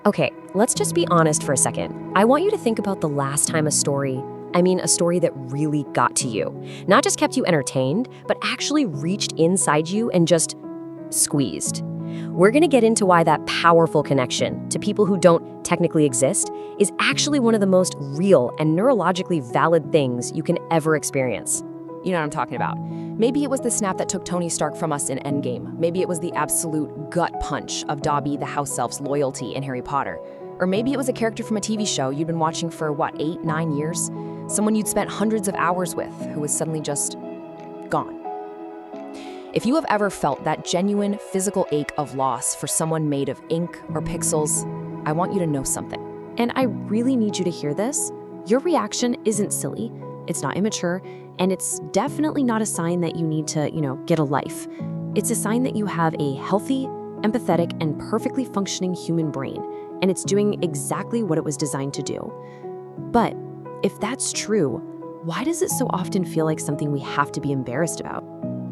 Okay, let's just be honest for a second. I want you to think about the last time a story that really got to you. Not just kept you entertained, but actually reached inside you and just squeezed. We're going to get into why that powerful connection to people who don't technically exist is actually one of the most real and neurologically valid things you can ever experience. You know what I'm talking about. Maybe it was the snap that took Tony Stark from us in Endgame. Maybe it was the absolute gut punch of Dobby the house elf's loyalty in Harry Potter. Or maybe it was a character from a TV show you'd been watching for, 8, 9 years? Someone you'd spent hundreds of hours with who was suddenly just gone. If you have ever felt that genuine physical ache of loss for someone made of ink or pixels, I want you to know something. And I really need you to hear this. Your reaction isn't silly, it's not immature, and it's definitely not a sign that you need to, get a life. It's a sign that you have a healthy, empathetic, and perfectly functioning human brain, and it's doing exactly what it was designed to do. But if that's true, why does it so often feel like something we have to be embarrassed about?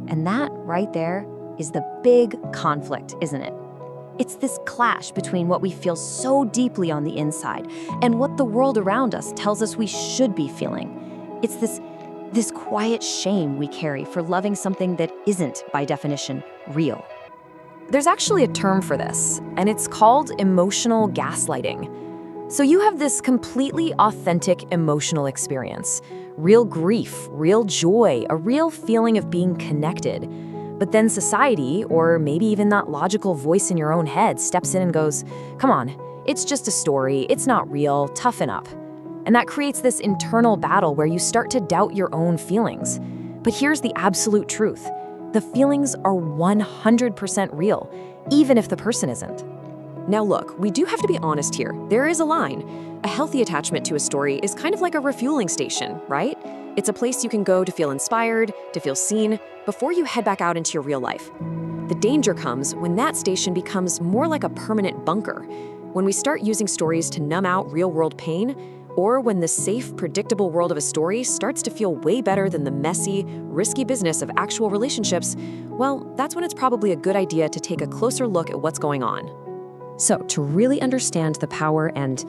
And that right there is the big conflict, isn't it? It's this clash between what we feel so deeply on the inside and what the world around us tells us we should be feeling. It's this quiet shame we carry for loving something that isn't, by definition, real. There's actually a term for this, and it's called emotional gaslighting. So you have this completely authentic emotional experience, real grief, real joy, a real feeling of being connected. But then society, or maybe even that logical voice in your own head, steps in and goes, come on, it's just a story, it's not real, toughen up. And that creates this internal battle where you start to doubt your own feelings. But here's the absolute truth. The feelings are 100% real, even if the person isn't. Now look, we do have to be honest here. There is a line. A healthy attachment to a story is kind of like a refueling station, right? It's a place you can go to feel inspired, to feel seen, before you head back out into your real life. The danger comes when that station becomes more like a permanent bunker, when we start using stories to numb out real-world pain, or when the safe, predictable world of a story starts to feel way better than the messy, risky business of actual relationships. Well, that's when it's probably a good idea to take a closer look at what's going on. So, to really understand the power and,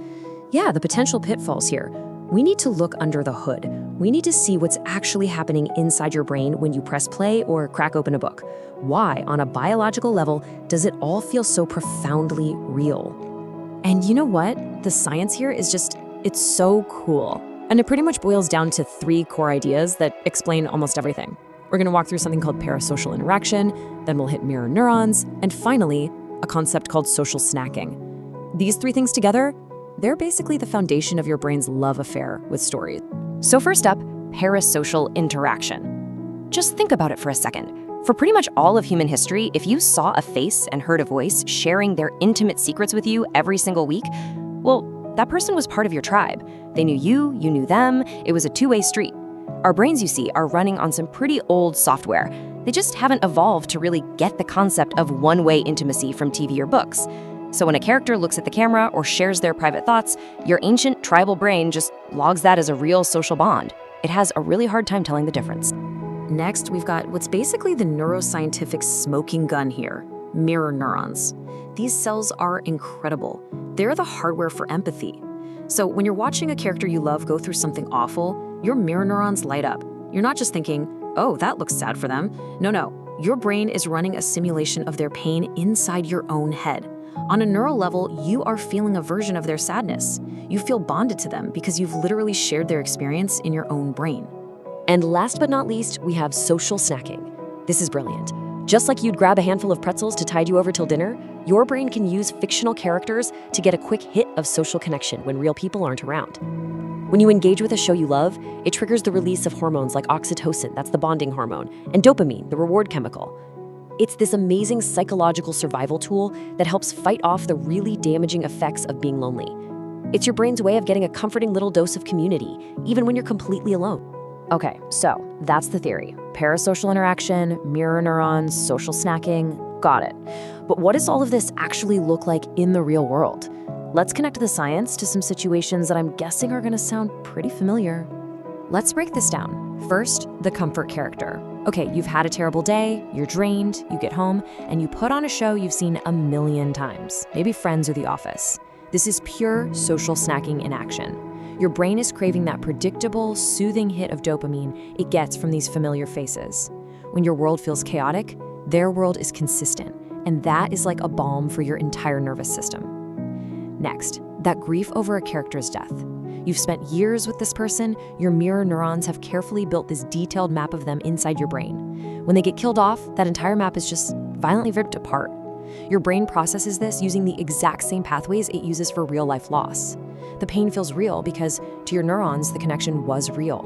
the potential pitfalls here, we need to look under the hood. We need to see what's actually happening inside your brain when you press play or crack open a book. Why, on a biological level, does it all feel so profoundly real? And you know what? The science here is it's so cool. And it pretty much boils down to 3 core ideas that explain almost everything. We're gonna walk through something called parasocial interaction, then we'll hit mirror neurons, and finally, a concept called social snacking. These 3 things together, they're basically the foundation of your brain's love affair with stories. So first up, parasocial interaction. Just think about it for a second. For pretty much all of human history, if you saw a face and heard a voice sharing their intimate secrets with you every single week, well, that person was part of your tribe. They knew you knew them, it was a two-way street. Our brains, you see, are running on some pretty old software. They just haven't evolved to really get the concept of one-way intimacy from TV or books. So when a character looks at the camera or shares their private thoughts, your ancient tribal brain just logs that as a real social bond. It has a really hard time telling the difference. Next, we've got what's basically the neuroscientific smoking gun here, mirror neurons. These cells are incredible. They're the hardware for empathy. So when you're watching a character you love go through something awful, your mirror neurons light up. You're not just thinking, oh, that looks sad for them. No. Your brain is running a simulation of their pain inside your own head. On a neural level, you are feeling a version of their sadness. You feel bonded to them because you've literally shared their experience in your own brain. And last but not least, we have social snacking. This is brilliant. Just like you'd grab a handful of pretzels to tide you over till dinner, your brain can use fictional characters to get a quick hit of social connection when real people aren't around. When you engage with a show you love, it triggers the release of hormones like oxytocin, that's the bonding hormone, and dopamine, the reward chemical. It's this amazing psychological survival tool that helps fight off the really damaging effects of being lonely. It's your brain's way of getting a comforting little dose of community, even when you're completely alone. Okay, so that's the theory. Parasocial interaction, mirror neurons, social snacking, got it. But what does all of this actually look like in the real world? Let's connect the science to some situations that I'm guessing are gonna sound pretty familiar. Let's break this down. First, the comfort character. Okay, you've had a terrible day, you're drained, you get home, and you put on a show you've seen a million times, maybe Friends or The Office. This is pure social snacking in action. Your brain is craving that predictable, soothing hit of dopamine it gets from these familiar faces. When your world feels chaotic, their world is consistent, and that is like a balm for your entire nervous system. Next, that grief over a character's death. You've spent years with this person, your mirror neurons have carefully built this detailed map of them inside your brain. When they get killed off, that entire map is just violently ripped apart. Your brain processes this using the exact same pathways it uses for real-life loss. The pain feels real because, to your neurons, the connection was real.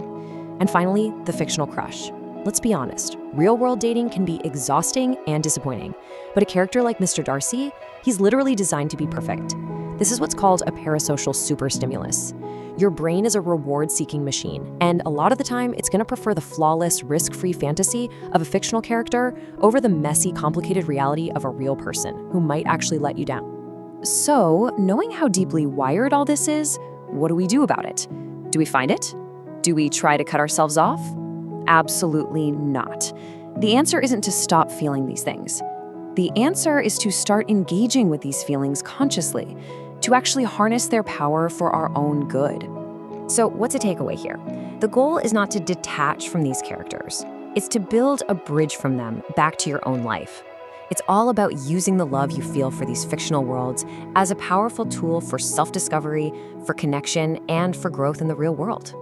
And finally, the fictional crush. Let's be honest, real-world dating can be exhausting and disappointing. But a character like Mr. Darcy, he's literally designed to be perfect. This is what's called a parasocial superstimulus. Your brain is a reward-seeking machine, and a lot of the time, it's gonna prefer the flawless, risk-free fantasy of a fictional character over the messy, complicated reality of a real person who might actually let you down. So, knowing how deeply wired all this is, what do we do about it? Do we find it? Do we try to cut ourselves off? Absolutely not. The answer isn't to stop feeling these things. The answer is to start engaging with these feelings consciously, to actually harness their power for our own good. So what's a takeaway here? The goal is not to detach from these characters. It's to build a bridge from them back to your own life. It's all about using the love you feel for these fictional worlds as a powerful tool for self-discovery, for connection, and for growth in the real world.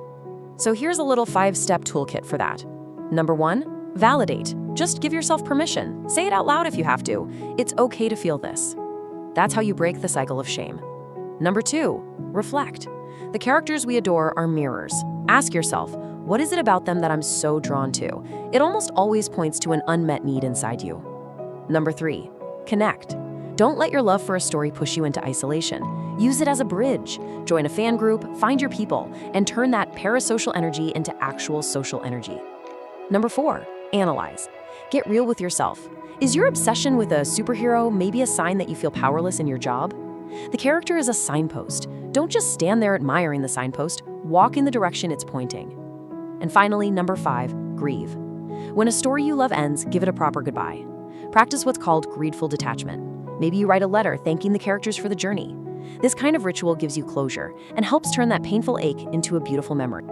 So here's a little 5-step toolkit for that. Number 1, validate. Just give yourself permission. Say it out loud if you have to. It's okay to feel this. That's how you break the cycle of shame. Number 2, reflect. The characters we adore are mirrors. Ask yourself, what is it about them that I'm so drawn to? It almost always points to an unmet need inside you. Number 3, connect. Don't let your love for a story push you into isolation. Use it as a bridge. Join a fan group, find your people, and turn that parasocial energy into actual social energy. Number 4, analyze. Get real with yourself. Is your obsession with a superhero maybe a sign that you feel powerless in your job? The character is a signpost. Don't just stand there admiring the signpost, walk in the direction it's pointing. And finally, number 5, grieve. When a story you love ends, give it a proper goodbye. Practice what's called greedful detachment. Maybe you write a letter thanking the characters for the journey. This kind of ritual gives you closure and helps turn that painful ache into a beautiful memory.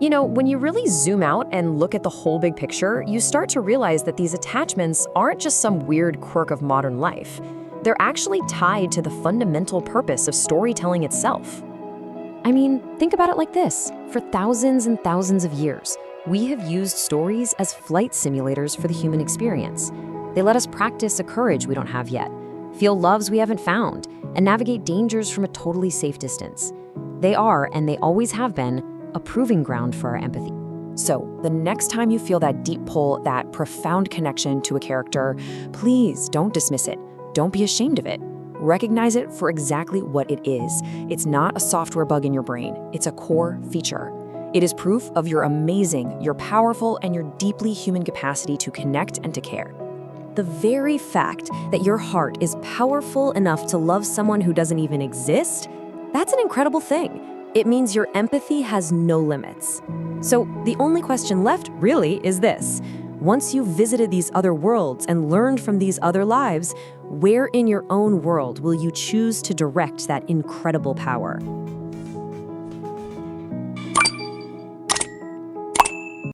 You know, when you really zoom out and look at the whole big picture, you start to realize that these attachments aren't just some weird quirk of modern life. They're actually tied to the fundamental purpose of storytelling itself. I mean, think about it like this. For thousands and thousands of years, we have used stories as flight simulators for the human experience. They let us practice a courage we don't have yet, feel loves we haven't found, and navigate dangers from a totally safe distance. They are, and they always have been, a proving ground for our empathy. So, the next time you feel that deep pull, that profound connection to a character, please don't dismiss it. Don't be ashamed of it. Recognize it for exactly what it is. It's not a software bug in your brain. It's a core feature. It is proof of your amazing, your powerful, and your deeply human capacity to connect and to care. The very fact that your heart is powerful enough to love someone who doesn't even exist, that's an incredible thing. It means your empathy has no limits. So the only question left, really, is this. Once you've visited these other worlds and learned from these other lives, where in your own world will you choose to direct that incredible power?